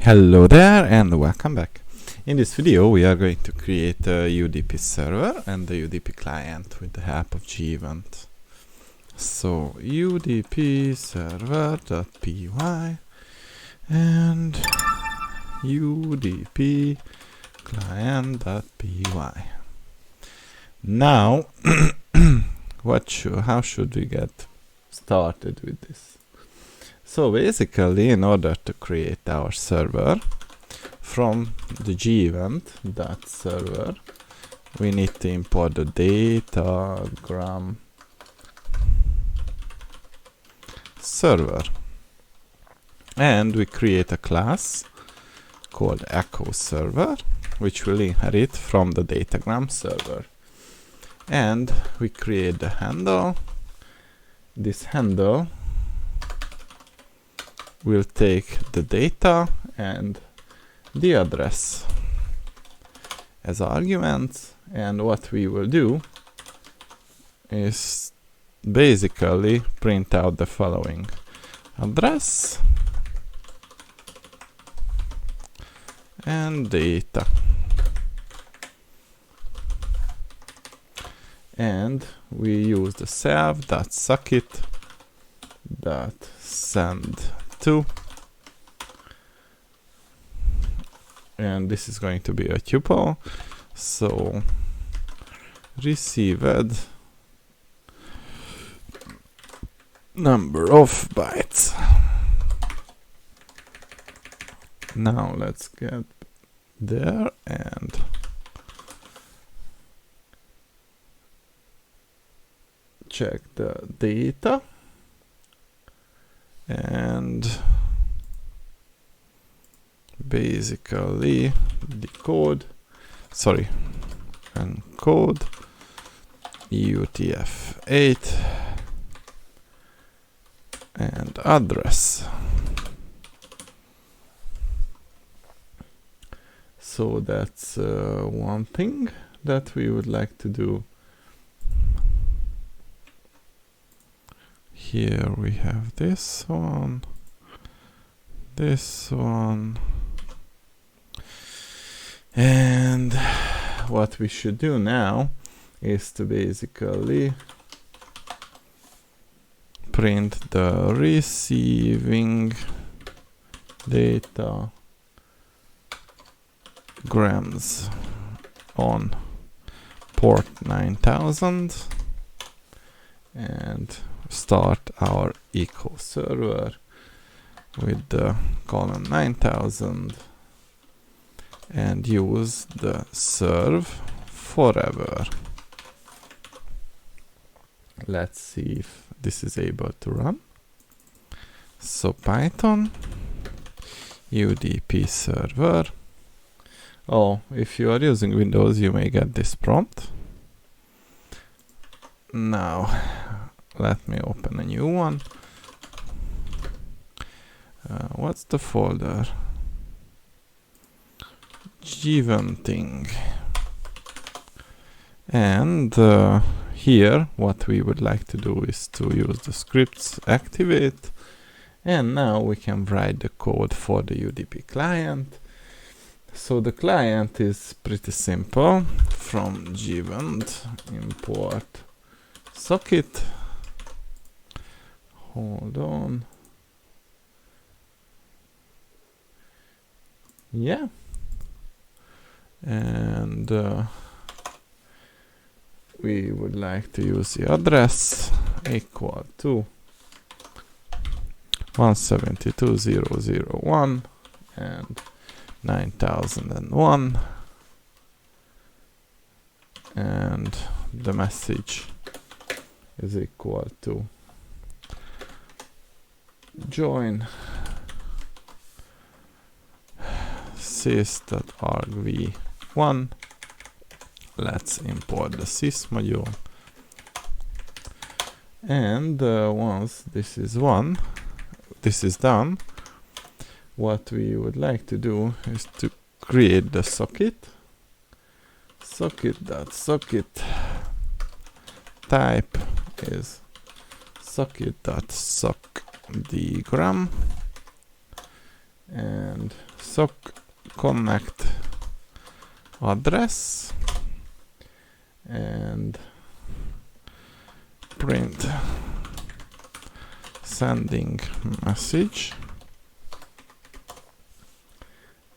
Hello there and welcome back. In this video we are going to create a UDP server and the UDP client with the help of gevent. So UDP server.py and UDP client.py. Now how should we get started with this? So basically, in order to create our server from the gevent.server, we need to import the datagram server, and we create a class called echo server, which will inherit from the datagram server, and we create the handle. This handle will take the data and the address as arguments, and what we will do is basically print out the following: address and data, and we use the self.socket.send to, and this is going to be a tuple, so received number of bytes. Now let's get there and check the data and basically encode UTF-8 and address. So that's one thing that we would like to do. Here we have this one, and what we should do now is to basically print the receiving data grams on port 9000 and start our echo server with the colon 9000 and use the serve forever. Let's see if this is able to run. So Python UDP server. Oh, if you are using Windows, you may get this prompt. Now let me open a new one. What's the folder? Geventing. And here what we would like to do is to use the scripts activate, and now we can write the code for the UDP client. So the client is pretty simple. From gevent import socket. Hold on. Yeah. And we would like to use the address equal to 172.0.0.1 and 9001, and the message is equal to join sys.argv1. Let's import the sys module, and once this is done, what we would like to do is to create the socket. Socket.socket type is socket.sockdgram, and sock connect address and print sending message,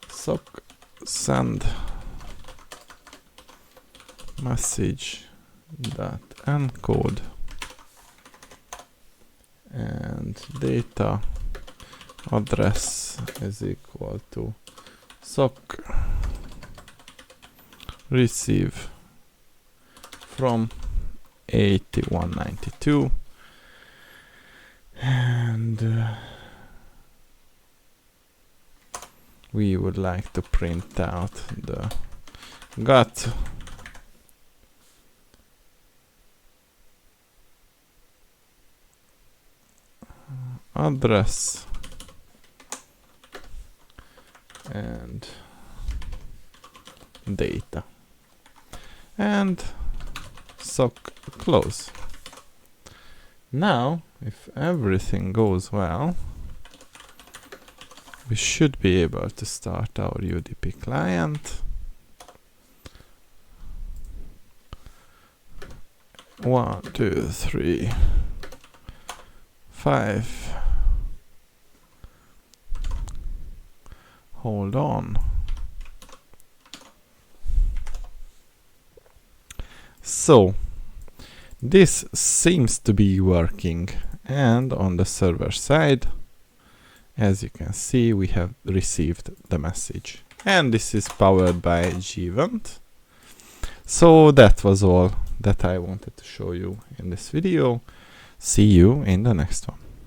sock send message dot encode and data address is equal to sock receive from 8192, and we would like to print out the got address and data and sock close. Now, if everything goes well, we should be able to start our UDP client. 1, 2, 3, 5. Hold on. So this seems to be working, and on the server side, as you can see, we have received the message, and this is powered by gevent. So that was all that I wanted to show you in this video. See you in the next one.